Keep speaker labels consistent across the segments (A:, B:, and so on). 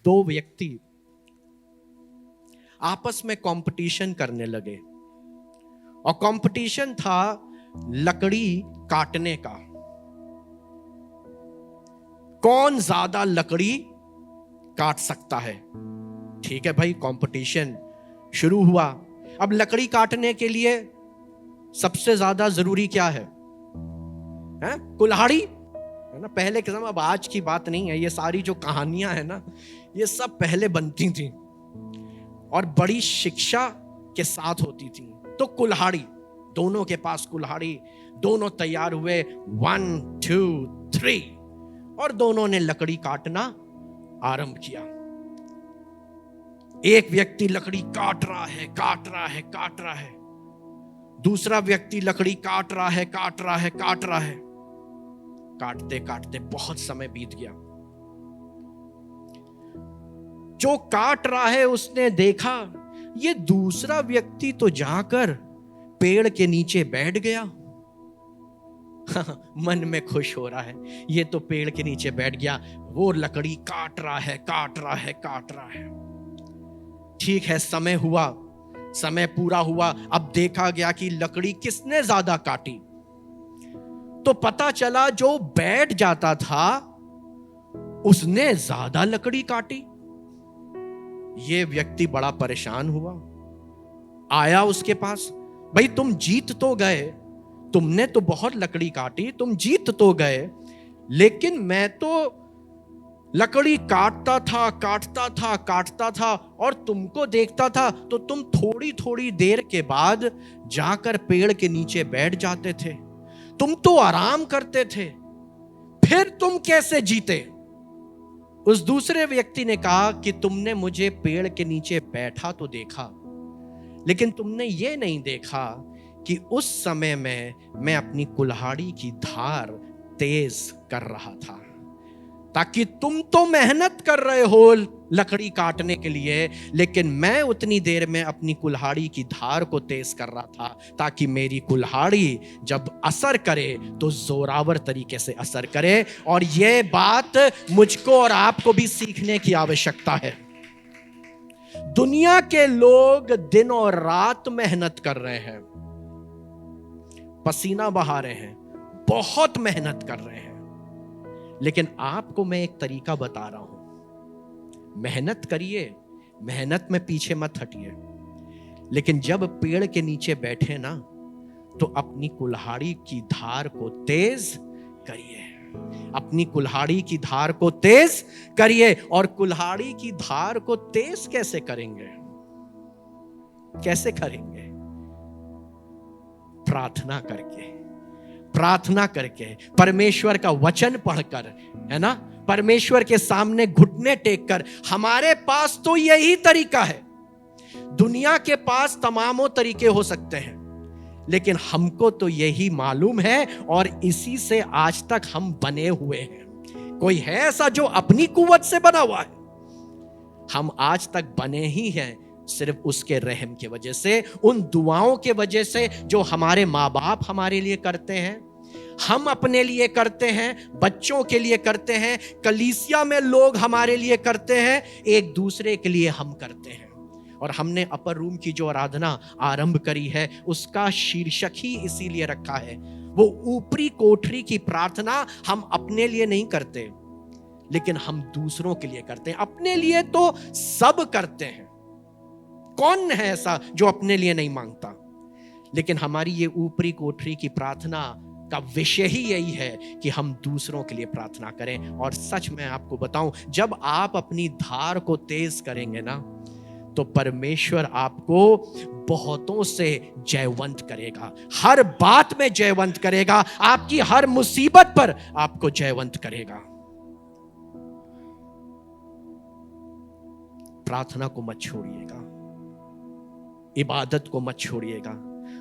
A: दो व्यक्ति आपस में कंपटीशन करने लगे और कंपटीशन था लकड़ी काटने का। कौन ज्यादा लकड़ी काट सकता है। ठीक है भाई, कंपटीशन शुरू हुआ। अब लकड़ी काटने के लिए सबसे ज्यादा जरूरी क्या है? कुल्हाड़ी है ना। पहले के समय, अब आज की बात नहीं है, ये सारी जो कहानियां है ना, ये सब पहले बनती थी और बड़ी शिक्षा के साथ होती थी। तो कुल्हाड़ी, दोनों के पास कुल्हाड़ी, दोनों तैयार हुए, 1 2 3, और दोनों ने लकड़ी काटना आरंभ किया। एक व्यक्ति लकड़ी काट रहा है, काट रहा है, काट रहा है। दूसरा व्यक्ति लकड़ी काट रहा है, काट रहा है, काट रहा है। काटते काटते बहुत समय बीत गया। जो काट रहा है उसने देखा ये दूसरा व्यक्ति तो जाकर पेड़ के नीचे बैठ गया। मन में खुश हो रहा है, ये तो पेड़ के नीचे बैठ गया, वो लकड़ी काट रहा है, काट रहा है, काट रहा है। ठीक है, समय हुआ, समय पूरा हुआ। अब देखा गया कि लकड़ी किसने ज्यादा काटी। तो पता चला जो बैठ जाता था उसने ज्यादा लकड़ी काटी। ये व्यक्ति बड़ा परेशान हुआ, आया उसके पास, भाई तुम जीत तो गए, तुमने तो बहुत लकड़ी काटी, तुम जीत तो गए, लेकिन मैं तो लकड़ी काटता था, काटता था, काटता था और तुमको देखता था तो तुम थोड़ी थोड़ी देर के बाद जाकर पेड़ के नीचे बैठ जाते थे, तुम तो आराम करते थे, फिर तुम कैसे जीते? उस दूसरे व्यक्ति ने कहा कि तुमने मुझे पेड़ के नीचे बैठा तो देखा, लेकिन तुमने ये नहीं देखा कि उस समय में मैं अपनी कुल्हाड़ी की धार तेज कर रहा था, ताकि तुम तो मेहनत कर रहे हो लकड़ी काटने के लिए, लेकिन मैं उतनी देर में अपनी कुल्हाड़ी की धार को तेज कर रहा था ताकि मेरी कुल्हाड़ी जब असर करे तो जोरावर तरीके से असर करे। और यह बात मुझको और आपको भी सीखने की आवश्यकता है। दुनिया के लोग दिन और रात मेहनत कर रहे हैं, पसीना बहा रहे हैं, बहुत मेहनत कर रहे हैं, लेकिन आपको मैं एक तरीका बता रहा हूं। मेहनत करिए, मेहनत में पीछे मत हटिए, लेकिन जब पेड़ के नीचे बैठे ना तो अपनी कुल्हाड़ी की धार को तेज करिए, अपनी कुल्हाड़ी की धार को तेज करिए। और कुल्हाड़ी की धार को तेज कैसे करेंगे? कैसे करेंगे? प्रार्थना करके, प्रार्थना करके, परमेश्वर का वचन पढ़कर, है ना, परमेश्वर के सामने घुटने टेक कर। हमारे पास तो यही तरीका है। दुनिया के पास तमामों तरीके हो सकते हैं, लेकिन हमको तो यही मालूम है और इसी से आज तक हम बने हुए हैं। कोई है ऐसा जो अपनी कुव्वत से बना हुआ है? हम आज तक बने ही हैं सिर्फ उसके रहम की वजह से, उन दुआओं के वजह से जो हमारे माँ बाप हमारे लिए करते हैं, हम अपने लिए करते हैं, बच्चों के लिए करते हैं, कलीसिया में लोग हमारे लिए करते हैं, एक दूसरे के लिए हम करते हैं। और हमने अपर रूम की जो आराधना आरंभ करी है उसका शीर्षक ही इसीलिए रखा है। वो ऊपरी कोठरी की प्रार्थना हम अपने लिए नहीं करते, लेकिन हम दूसरों के लिए करते हैं। अपने लिए तो सब करते हैं, कौन है ऐसा जो अपने लिए नहीं मांगता? लेकिन हमारी ये ऊपरी कोठरी की प्रार्थना का विषय ही यही है कि हम दूसरों के लिए प्रार्थना करें। और सच में आपको बताऊं, जब आप अपनी धार को तेज करेंगे ना तो परमेश्वर आपको बहुतों से जयवंत करेगा, हर बात में जयवंत करेगा, आपकी हर मुसीबत पर आपको जयवंत करेगा। प्रार्थना को मत छोड़िएगा, इबादत को मत छोड़िएगा,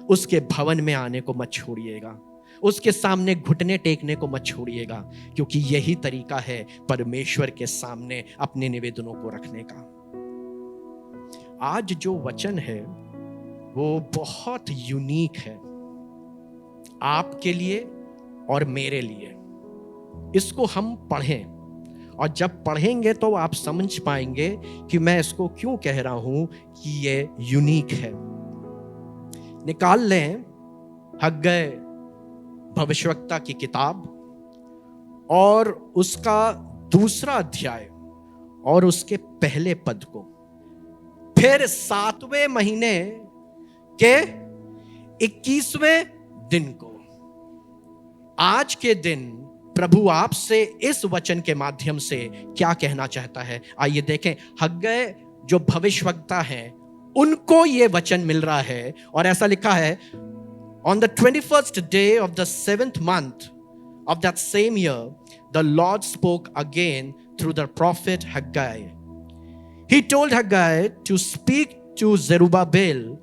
A: उसके भवन में आने को मत छोड़िएगा, उसके सामने घुटने टेकने को मत छोड़िएगा, क्योंकि यही तरीका है परमेश्वर के सामने अपने निवेदनों को रखने का। आज जो वचन है वो बहुत यूनिक है आपके लिए और मेरे लिए। इसको हम पढ़ें और जब पढ़ेंगे तो आप समझ पाएंगे कि मैं इसको क्यों कह रहा हूं कि ये यूनिक है। निकाल लें हग्गै भविष्यवक्ता की किताब और उसका 2 अध्याय और उसके पहले पद को। फिर 7वें महीने के 21वें दिन को, आज के दिन प्रभु आपसे इस वचन के माध्यम से क्या कहना चाहता है। आइए देखें। हग्गै जो भविष्यवक्ता है उनको ये वचन मिल रहा है और ऐसा लिखा है, On the 21st day of the 7th month of that same year, the Lord spoke again through the prophet Haggai. He told Haggai to speak to Zerubbabel,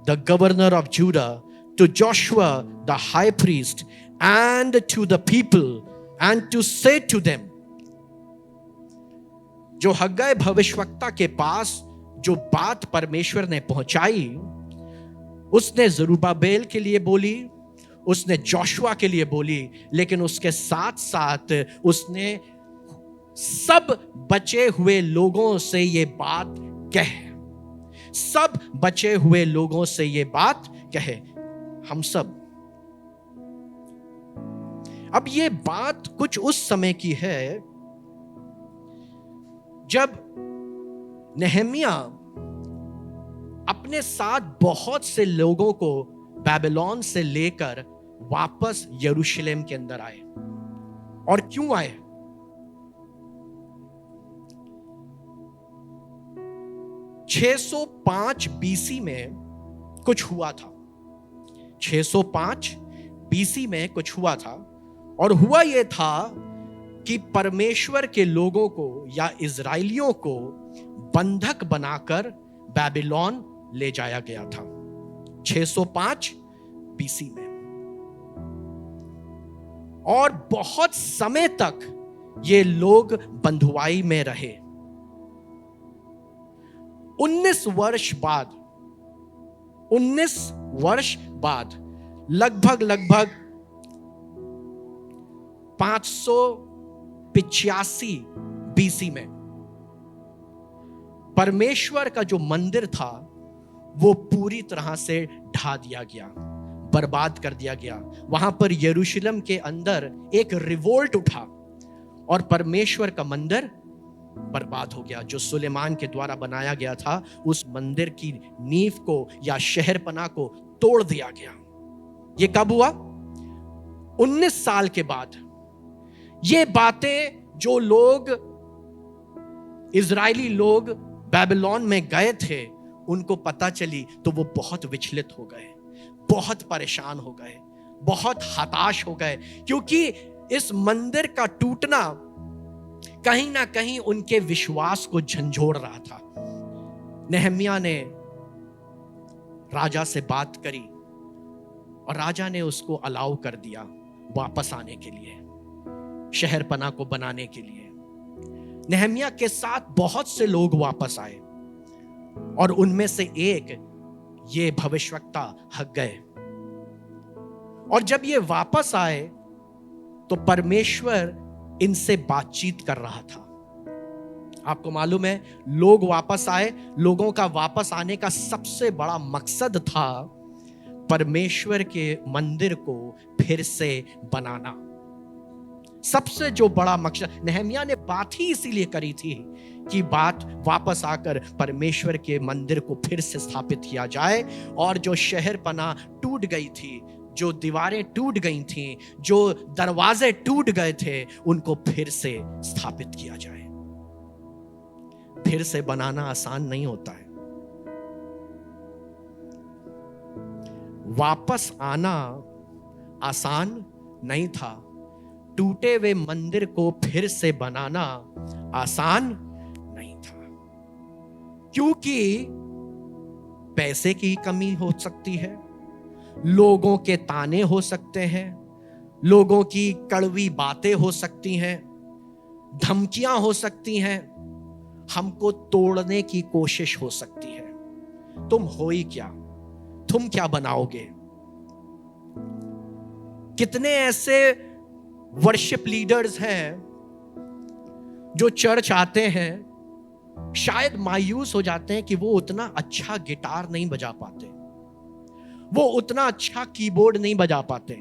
A: the governor of Judah, to Joshua, the high priest, and to the people, and to say to them. जो हग्गै भविष्यवक्ता के पास जो बात परमेश्वर ने पहुंचाई, उसने जरुब्बाबेल के लिए बोली, उसने जोशुआ के लिए बोली, लेकिन उसके साथ साथ उसने सब बचे हुए लोगों से ये बात कहे। सब बचे हुए लोगों से ये बात कहे, हम सब। अब ये बात कुछ उस समय की है जब नेहमिया अपने साथ बहुत से लोगों को बाबिलोन से लेकर वापस यरूशलेम के अंदर आए। और क्यों आए? (605 BC में कुछ हुआ था। 605 BC में कुछ हुआ था और हुआ यह था कि परमेश्वर के लोगों को या इजराइलियों को बंधक बनाकर बाबिलोन ले जाया गया था 605 BC में। और बहुत समय तक ये लोग बंधुआई में रहे। 19 वर्ष बाद लगभग 585 BC में परमेश्वर का जो मंदिर था वो पूरी तरह से ढा दिया गया, बर्बाद कर दिया गया। वहां पर यरूशलेम के अंदर एक रिवोल्ट उठा और परमेश्वर का मंदिर बर्बाद हो गया। जो सुलेमान के द्वारा बनाया गया था, उस मंदिर की नींव को या शहरपनाह को तोड़ दिया गया। ये कब हुआ? 19 साल के बाद। ये बातें जो लोग इजरायली लोग बाबिलोन में गए थे उनको पता चली तो वो बहुत विचलित हो गए, बहुत परेशान हो गए, बहुत हताश हो गए, क्योंकि इस मंदिर का टूटना कहीं ना कहीं उनके विश्वास को झंझोड़ रहा था। नेहमिया ने राजा से बात करी और राजा ने उसको अलाउ कर दिया वापस आने के लिए, शहरपनाह को बनाने के लिए। नेहमिया के साथ बहुत से लोग वापस आए और उनमें से एक ये भविष्यवक्ता हग्गै। और जब ये वापस आए तो परमेश्वर इनसे बातचीत कर रहा था। आपको मालूम है, लोग वापस आए। लोगों का वापस आने का सबसे बड़ा मकसद था परमेश्वर के मंदिर को फिर से बनाना। सबसे जो बड़ा मकसद, नेहमिया ने बात ही इसीलिए करी थी कि बात वापस आकर परमेश्वर के मंदिर को फिर से स्थापित किया जाए और जो शहरपनाह टूट गई थी, जो दीवारें टूट गई थीं, जो दरवाजे टूट गए थे, उनको फिर से स्थापित किया जाए। फिर से बनाना आसान नहीं होता है। वापस आना आसान नहीं था। टूटे हुए मंदिर को फिर से बनाना आसान नहीं था, क्योंकि पैसे की कमी हो सकती है, लोगों के ताने हो सकते हैं, लोगों की कड़वी बातें हो सकती हैं, धमकियां हो सकती हैं, हमको तोड़ने की कोशिश हो सकती है। तुम हो ही क्या? तुम क्या बनाओगे? कितने ऐसे वर्शिप लीडर्स हैं जो चर्च आते हैं शायद मायूस हो जाते हैं कि वो उतना अच्छा गिटार नहीं बजा पाते, वो उतना अच्छा कीबोर्ड नहीं बजा पाते,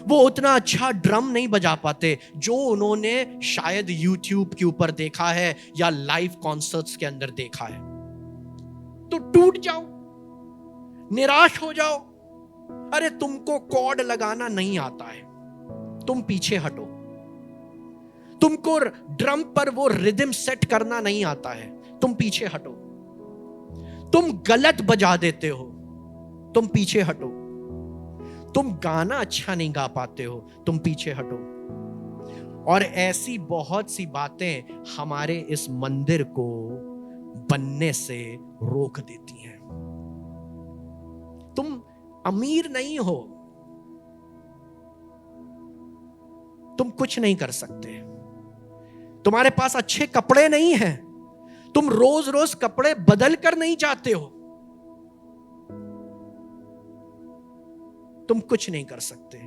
A: वो उतना अच्छा ड्रम नहीं बजा पाते जो उन्होंने शायद यूट्यूब के ऊपर देखा है या लाइव कॉन्सर्ट्स के अंदर देखा है। तो टूट जाओ, निराश हो जाओ। अरे तुमको कॉर्ड लगाना नहीं आता है, तुम पीछे हटो। तुमको ड्रम पर वो रिदम सेट करना नहीं आता है, तुम पीछे हटो। तुम गलत बजा देते हो, तुम पीछे हटो। तुम गाना अच्छा नहीं गा पाते हो, तुम पीछे हटो। और ऐसी बहुत सी बातें हमारे इस मंदिर को बनने से रोक देती हैं। तुम अमीर नहीं हो, तुम कुछ नहीं कर सकते। तुम्हारे पास अच्छे कपड़े नहीं हैं, तुम रोज रोज कपड़े बदल कर नहीं जाते हो, तुम कुछ नहीं कर सकते।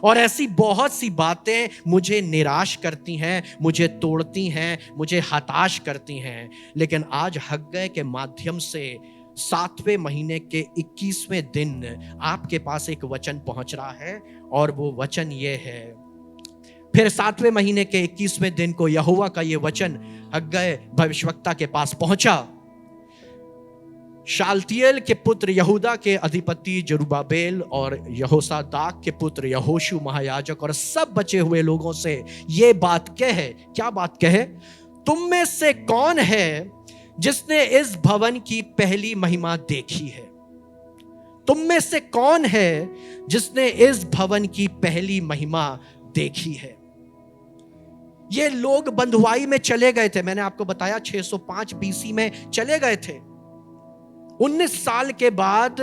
A: और ऐसी बहुत सी बातें मुझे निराश करती हैं, मुझे तोड़ती हैं, मुझे हताश करती हैं। लेकिन आज हग्गै के माध्यम से 7वें महीने के 21वें दिन आपके पास एक वचन पहुंच रहा है, और वो वचन ये है। फिर 7वें महीने के 21वें दिन को यहोवा का ये वचन हग्गै भविष्यवक्ता के पास पहुंचा। शालतिएल के पुत्र यहूदा के अधिपति जरुब्बाबेल और यहोसादाक के पुत्र यहोशू महायाजक और सब बचे हुए लोगों से ये बात कहे। क्या बात कहे? तुम में से कौन है जिसने इस भवन की पहली महिमा देखी है? तुम में से कौन है जिसने इस भवन की पहली महिमा देखी है? ये लोग बंधुआई में चले गए थे, मैंने आपको बताया 605 बीसी में चले गए थे। 19 साल के बाद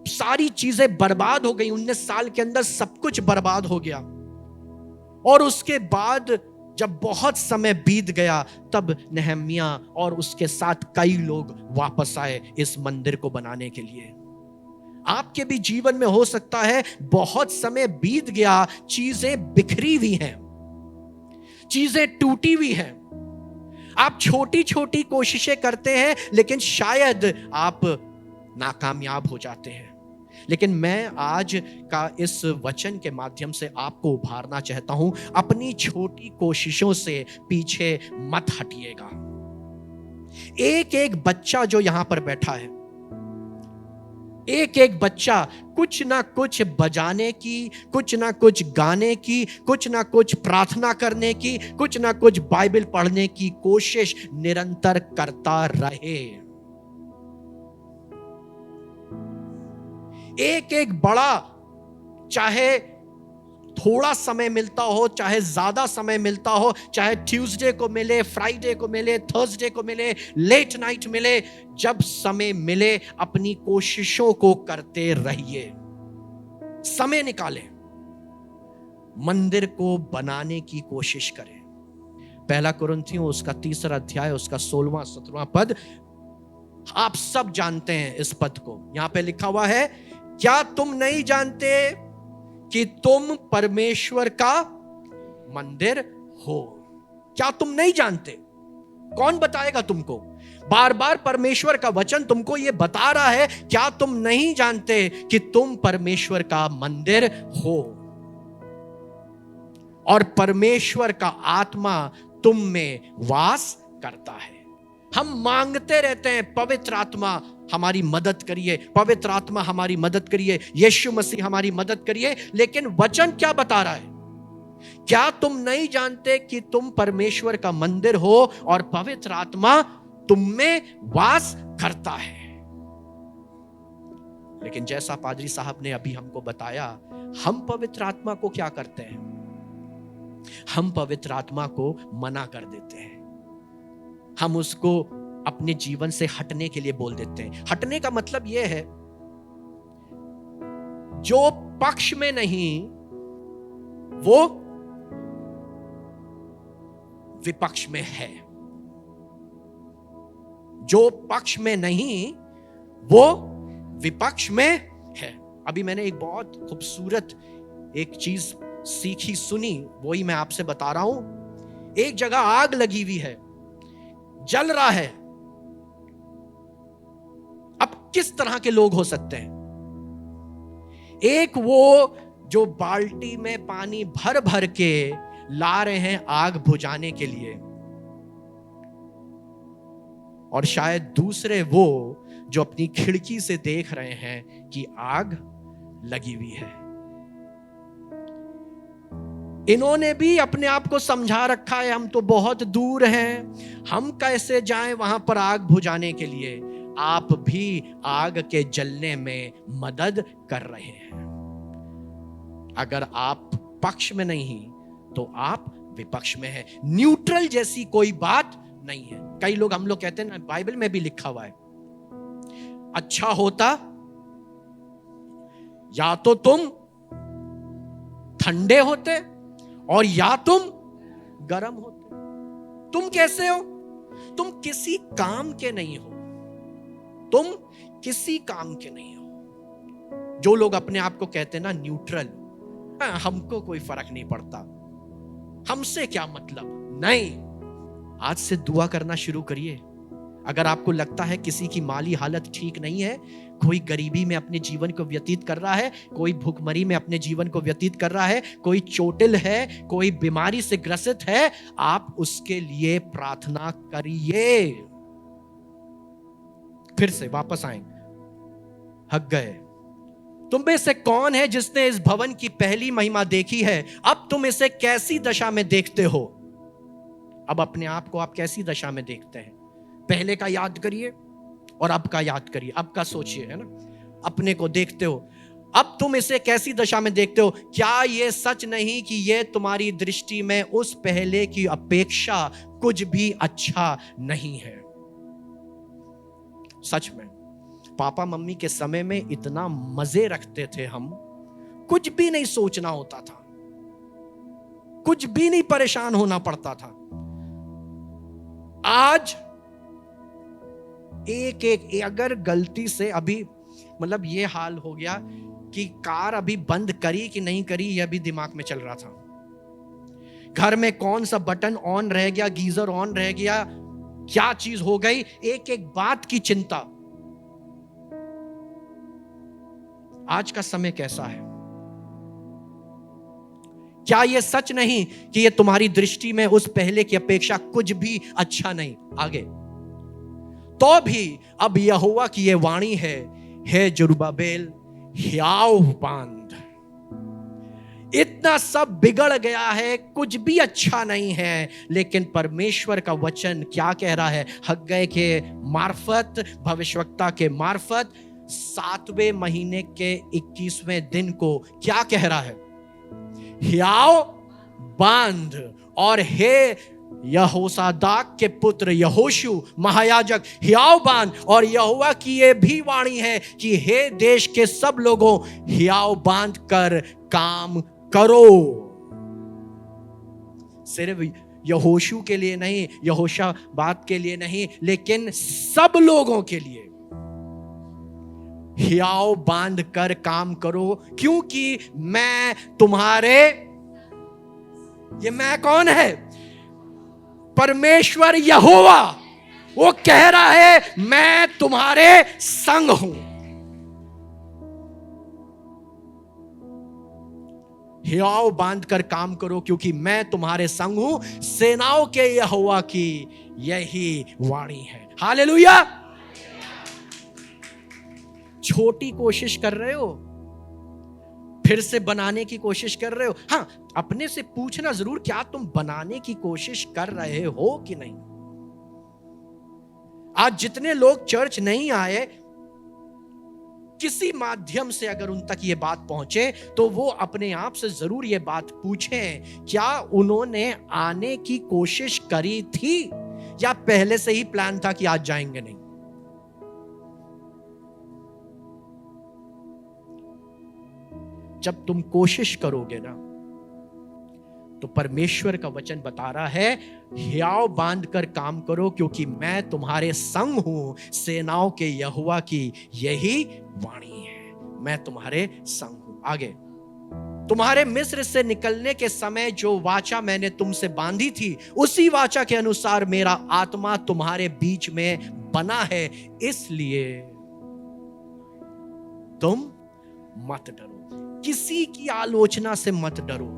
A: सारी चीजें बर्बाद हो गई। 19 साल के अंदर सब कुछ बर्बाद हो गया। और उसके बाद जब बहुत समय बीत गया, तब नेहम्याह और उसके साथ कई लोग वापस आए इस मंदिर को बनाने के लिए। आपके भी जीवन में हो सकता है बहुत समय बीत गया, चीजें बिखरी हुई हैं, चीजें टूटी हुई हैं। आप छोटी छोटी कोशिशें करते हैं लेकिन शायद आप नाकामयाब हो जाते हैं। लेकिन मैं आज का इस वचन के माध्यम से आपको उभारना चाहता हूं, अपनी छोटी कोशिशों से पीछे मत हटिएगा। एक एक बच्चा जो यहां पर बैठा है, एक एक बच्चा कुछ ना कुछ बजाने की, कुछ ना कुछ गाने की, कुछ ना कुछ प्रार्थना करने की, कुछ ना कुछ बाइबल पढ़ने की कोशिश निरंतर करता रहे। एक एक बड़ा, चाहे थोड़ा समय मिलता हो, चाहे ज्यादा समय मिलता हो, चाहे ट्यूसडे को मिले, फ्राइडे को मिले, थर्सडे को मिले, लेट नाइट मिले, जब समय मिले अपनी कोशिशों को करते रहिए। समय निकालें, मंदिर को बनाने की कोशिश करें। 1 कुरिन्थियों उसका 3 अध्याय उसका 16वां 17वां पद, आप सब जानते हैं इस पद को। यहां पे लिखा हुआ है, क्या तुम नहीं जानते कि तुम परमेश्वर का मंदिर हो? क्या तुम नहीं जानते? कौन बताएगा तुमको? बार बार परमेश्वर का वचन तुमको यह बता रहा है, क्या तुम नहीं जानते कि तुम परमेश्वर का मंदिर हो और परमेश्वर का आत्मा तुम में वास करता है। हम मांगते रहते हैं, पवित्र आत्मा हमारी मदद करिए, पवित्र आत्मा हमारी मदद करिए, यीशु मसीह हमारी मदद करिए। लेकिन वचन क्या बता रहा है? क्या तुम नहीं जानते कि तुम परमेश्वर का मंदिर हो और पवित्र आत्मा तुम में वास करता है? लेकिन जैसा पादरी साहब ने अभी हमको बताया, हम पवित्र आत्मा को क्या करते हैं? हम पवित्र आत्मा को मना कर देते हैं। हम उसको अपने जीवन से हटने के लिए बोल देते हैं। हटने का मतलब यह है, जो पक्ष में नहीं वो विपक्ष में है, जो पक्ष में नहीं वो विपक्ष में है। अभी मैंने एक बहुत खूबसूरत एक चीज सीखी, सुनी, वही मैं आपसे बता रहा हूं एक जगह आग लगी हुई है, जल रहा है। अब किस तरह के लोग हो सकते हैं? एक वो जो बाल्टी में पानी भर भर के ला रहे हैं आग बुझाने के लिए, और शायद दूसरे वो जो अपनी खिड़की से देख रहे हैं कि आग लगी हुई है। इन्होंने भी अपने आप को समझा रखा है हम तो बहुत दूर हैं, हम कैसे जाएं वहां पर आग बुझाने के लिए। आप भी आग के जलने में मदद कर रहे हैं। अगर आप पक्ष में नहीं तो आप विपक्ष में हैं। न्यूट्रल जैसी कोई बात नहीं है। कई लोग, हम लोग कहते हैं ना, बाइबल में भी लिखा हुआ है, अच्छा होता या तो तुम ठंडे होते और या तुम गर्म होते। तुम कैसे हो? तुम किसी काम के नहीं हो, तुम किसी काम के नहीं हो। जो लोग अपने आप को कहते हैं ना न्यूट्रल, हमको कोई फर्क नहीं पड़ता, हमसे क्या मतलब, नहीं। आज से दुआ करना शुरू करिए। अगर आपको लगता है किसी की माली हालत ठीक नहीं है, कोई गरीबी में अपने जीवन को व्यतीत कर रहा है, कोई भूखमरी में अपने जीवन को व्यतीत कर रहा है, कोई चोटिल है, कोई बीमारी से ग्रसित है, आप उसके लिए प्रार्थना करिए। फिर से वापस आए। हग्गै, तुम में से कौन है जिसने इस भवन की पहली महिमा देखी है? अब तुम इसे कैसी दशा में देखते हो? अब अपने आप को आप कैसी दशा में देखते हैं? पहले का याद करिए और अब का याद करिए, अब का सोचिए, है ना। अपने को देखते हो, अब तुम इसे कैसी दशा में देखते हो? क्या यह सच नहीं कि यह तुम्हारी दृष्टि में उस पहले की अपेक्षा कुछ भी अच्छा नहीं है? सच में पापा मम्मी के समय में इतना मजे रखते थे हम, कुछ भी नहीं सोचना होता था, कुछ भी नहीं परेशान होना पड़ता था। आज एक अगर गलती से अभी मतलब ये हाल हो गया कि कार अभी बंद करी कि नहीं करी, यह भी दिमाग में चल रहा था। घर में कौन सा बटन ऑन रह गया, गीजर ऑन रह गया, क्या चीज हो गई, एक एक बात की चिंता। आज का समय कैसा है? क्या यह सच नहीं कि यह तुम्हारी दृष्टि में उस पहले की अपेक्षा कुछ भी अच्छा नहीं? आगे, तो भी अब यहोवा की यह वाणी है, हे जरुब्बाबेल, हियाव बांध। इतना सब बिगड़ गया है, कुछ भी अच्छा नहीं है, लेकिन परमेश्वर का वचन क्या कह रहा है? हग्गै के मार्फत, भविष्यवक्ता के मार्फत 7वें महीने के 21वें दिन को क्या कह रहा है? हियाव बांध। और हे यहोसादाक के पुत्र यहोशू महायाजक, हियाव बांध। और यहोवा की यह भी वाणी है कि हे देश के सब लोगों, हियाव बांध कर काम करो। सिर्फ यहोशू के लिए नहीं, यहोशाबाद के लिए नहीं, लेकिन सब लोगों के लिए हियाव बांध कर काम करो, क्योंकि मैं तुम्हारे, ये मैं कौन है? परमेश्वर यहोवा, वो कह रहा है मैं तुम्हारे संग हूं। हियाव बांध कर काम करो, क्योंकि मैं तुम्हारे संग हूं। सेनाओं के यहोवा की यही वाणी है। हालेलुया। छोटी कोशिश कर रहे हो, फिर से बनाने की कोशिश कर रहे हो? हाँ, अपने से पूछना जरूर, क्या तुम बनाने की कोशिश कर रहे हो कि नहीं? आज जितने लोग चर्च नहीं आए, किसी माध्यम से अगर उन तक ये बात पहुंचे तो वो अपने आप से जरूर ये बात पूछें, क्या उन्होंने आने की कोशिश करी थी या पहले से ही प्लान था कि आज जाएंगे नहीं? जब तुम कोशिश करोगे ना, तो परमेश्वर का वचन बता रहा है हियाव बांध कर काम करो, क्योंकि मैं तुम्हारे संग हूं। सेनाओं के यहोवा की यही वाणी है, मैं तुम्हारे संग हूं। आगे, तुम्हारे मिस्र से निकलने के समय जो वाचा मैंने तुमसे बांधी थी, उसी वाचा के अनुसार मेरा आत्मा तुम्हारे बीच में बना है, इसलिए तुम मत डरो। किसी की आलोचना से मत डरो।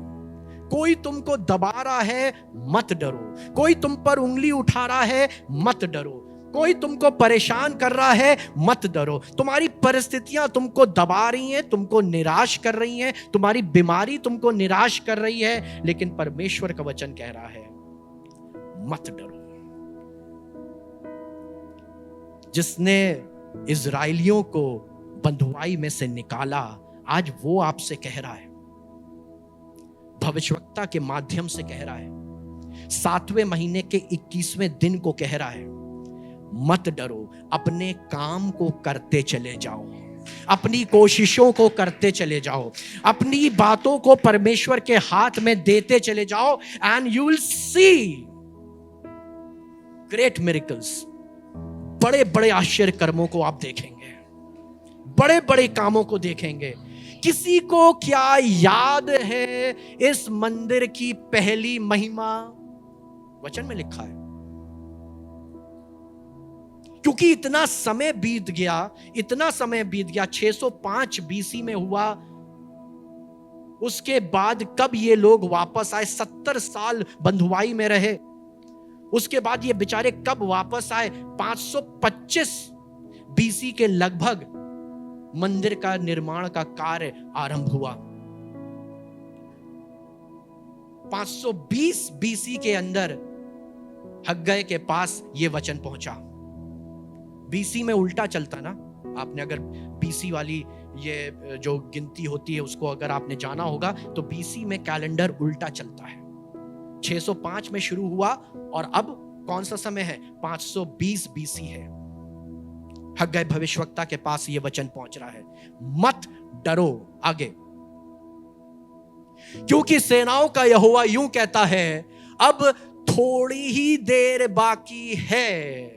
A: कोई तुमको दबा रहा है, मत डरो। कोई तुम पर उंगली उठा रहा है, मत डरो। कोई तुमको परेशान कर रहा है, मत डरो। तुम्हारी परिस्थितियां तुमको दबा रही हैं, तुमको निराश कर रही हैं, तुम्हारी बीमारी तुमको निराश कर रही है, लेकिन परमेश्वर का वचन कह रहा है मत डरो। जिसने इजराइलियों को बंधुआई में से निकाला, आज वो आपसे कह रहा है, भविष्यवक्ता के माध्यम से कह रहा है, 7वें महीने के 21वें दिन को कह रहा है, मत डरो। अपने काम को करते चले जाओ, अपनी कोशिशों को करते चले जाओ, अपनी बातों को परमेश्वर के हाथ में देते चले जाओ, and you will see great miracles. बड़े बड़े आश्चर्य कर्मों को आप देखेंगे, बड़े बड़े कामों को देखेंगे। किसी को क्या याद है इस मंदिर की पहली महिमा? वचन में लिखा है। क्योंकि इतना समय बीत गया, 605 बीसी में हुआ। उसके बाद कब ये लोग वापस आए? 70 साल बंधुआई में रहे। उसके बाद ये बेचारे कब वापस आए? 525 बीसी के लगभग मंदिर का निर्माण का कार्य आरंभ हुआ। 520 बीसी के अंदर हग्गै के पास यह वचन पहुंचा। बीसी में उल्टा चलता ना, आपने अगर बीसी वाली ये जो गिनती होती है उसको अगर आपने जाना होगा तो बीसी में कैलेंडर उल्टा चलता है। 605 में शुरू हुआ और अब कौन सा समय है? 520 बीसी है। हग्गै भविष्यवक्ता के पास यह वचन पहुंच रहा है, मत डरो। आगे, क्योंकि सेनाओं का यहोवा यूं कहता है, अब थोड़ी ही देर बाकी है।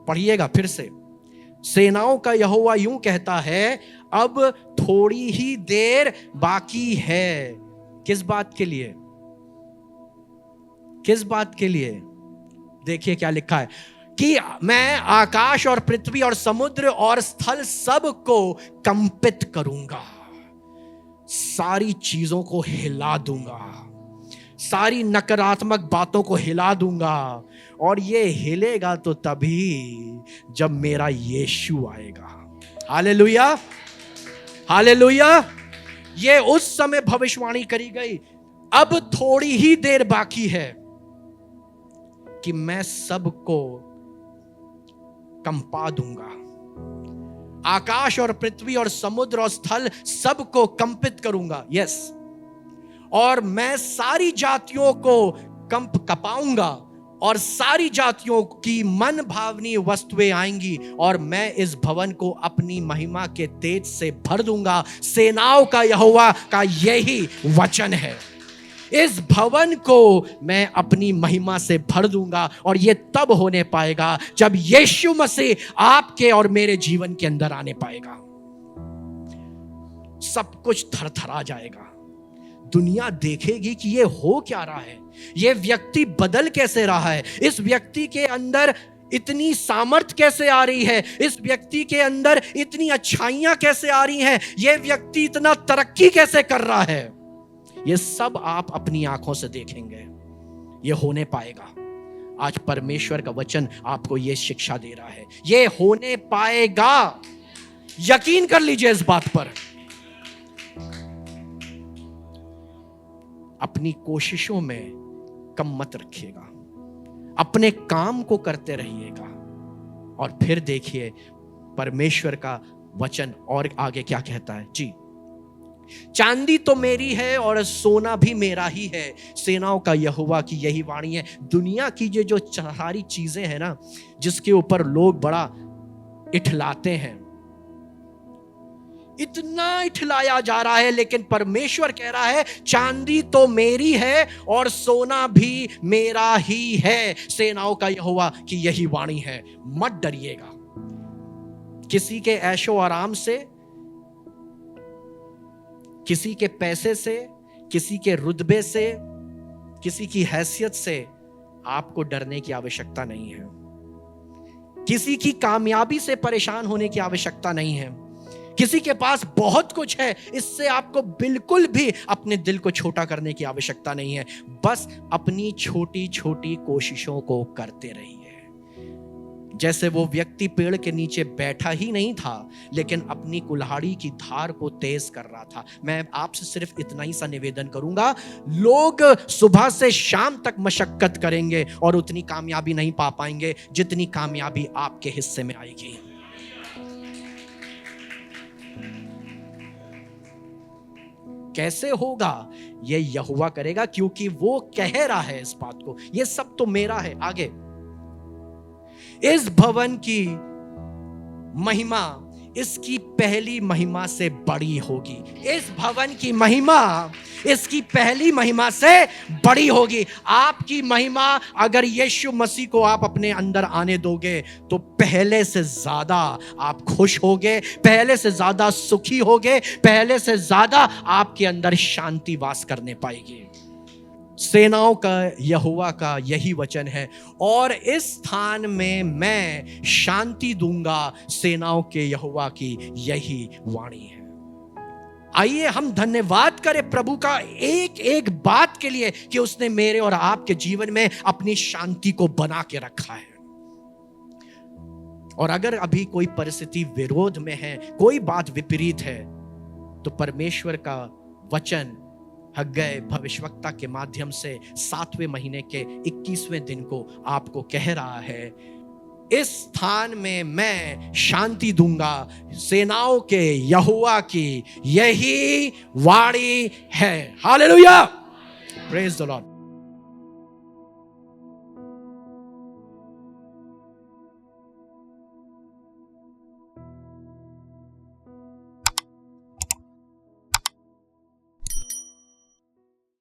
A: पढ़िएगा फिर से, सेनाओं का यहोवा यूं कहता है, अब थोड़ी ही देर बाकी है। किस बात के लिए? किस बात के लिए? देखिए क्या लिखा है कि मैं आकाश और पृथ्वी और समुद्र और स्थल सब को कंपित करूंगा, सारी चीजों को हिला दूंगा, सारी नकारात्मक बातों को हिला दूंगा। और ये हिलेगा तो तभी जब मेरा यीशु आएगा। Hallelujah, hallelujah. ये उस समय भविष्यवाणी करी गई, अब थोड़ी ही देर बाकी है कि मैं सबको कंपा दूंगा। आकाश और पृथ्वी और समुद्र और स्थल सबको कंपित करूंगा। यस, और मैं सारी जातियों को कपाऊंगा और सारी जातियों की मन भावनी वस्तुएं आएंगी और मैं इस भवन को अपनी महिमा के तेज से भर दूंगा। सेनाओं का यहोवा का यही वचन है। इस भवन को मैं अपनी महिमा से भर दूंगा और यह तब होने पाएगा जब यीशु मसीह आपके और मेरे जीवन के अंदर आने पाएगा। सब कुछ थरथरा जाएगा। दुनिया देखेगी कि ये हो क्या रहा है, ये व्यक्ति बदल कैसे रहा है, इस व्यक्ति के अंदर इतनी सामर्थ कैसे आ रही है, इस व्यक्ति के अंदर इतनी अच्छाइयां कैसे आ रही हैं, ये व्यक्ति इतना तरक्की कैसे कर रहा है। ये सब आप अपनी आंखों से देखेंगे, ये होने पाएगा। आज परमेश्वर का वचन आपको ये शिक्षा दे रहा है, ये होने पाएगा। यकीन कर लीजिए इस बात पर। अपनी कोशिशों में कम मत रखिएगा, अपने काम को करते रहिएगा और फिर देखिए परमेश्वर का वचन और आगे क्या कहता है। जी, चांदी तो मेरी है और सोना भी मेरा ही है, सेनाओं का यहोवा की यही वाणी है। दुनिया की जो सारी चीजें हैं ना, जिसके ऊपर लोग बड़ा इठलाते हैं, इतना इठलाया जा रहा है, लेकिन परमेश्वर कह रहा है चांदी तो मेरी है और सोना भी मेरा ही है, सेनाओं का यहोवा की यही वाणी है। मत डरिएगा किसी के ऐशो आराम से, किसी के पैसे से, किसी के रुतबे से, किसी की हैसियत से आपको डरने की आवश्यकता नहीं है। किसी की कामयाबी से परेशान होने की आवश्यकता नहीं है। किसी के पास बहुत कुछ है, इससे आपको बिल्कुल भी अपने दिल को छोटा करने की आवश्यकता नहीं है। बस अपनी छोटी छोटी कोशिशों को करते रहिए। जैसे वो व्यक्ति पेड़ के नीचे बैठा ही नहीं था, लेकिन अपनी कुल्हाड़ी की धार को तेज कर रहा था। मैं आपसे सिर्फ इतना ही सा निवेदन करूंगा, लोग सुबह से शाम तक मशक्कत करेंगे और उतनी कामयाबी नहीं पा पाएंगे जितनी कामयाबी आपके हिस्से में आएगी। कैसे होगा? ये यहोवा करेगा, क्योंकि वो कह रहा है इस बात को। ये सब तो मेरा है। आगे, इस भवन की महिमा इसकी पहली महिमा से बड़ी होगी। इस भवन की महिमा इसकी पहली महिमा से बड़ी होगी। आपकी महिमा अगर यीशु मसीह को आप अपने अंदर आने दोगे तो पहले से ज्यादा आप खुश होगे, पहले से ज्यादा सुखी होगे, पहले से ज्यादा आपके अंदर शांति वास करने पाएगी। सेनाओं का यहोवा का यही वचन है, और इस स्थान में मैं शांति दूंगा, सेनाओं के यहोवा की यही वाणी है। आइए हम धन्यवाद करें प्रभु का एक एक बात के लिए कि उसने मेरे और आपके जीवन में अपनी शांति को बना के रखा है। और अगर अभी कोई परिस्थिति विरोध में है, कोई बात विपरीत है, तो परमेश्वर का वचन हग्गै भविष्यवक्ता के माध्यम से 7वें महीने के 21वें दिन को आपको कह रहा है, इस स्थान में मैं शांति दूंगा, सेनाओं के यहोवा की यही वाणी है। Hallelujah, praise the Lord.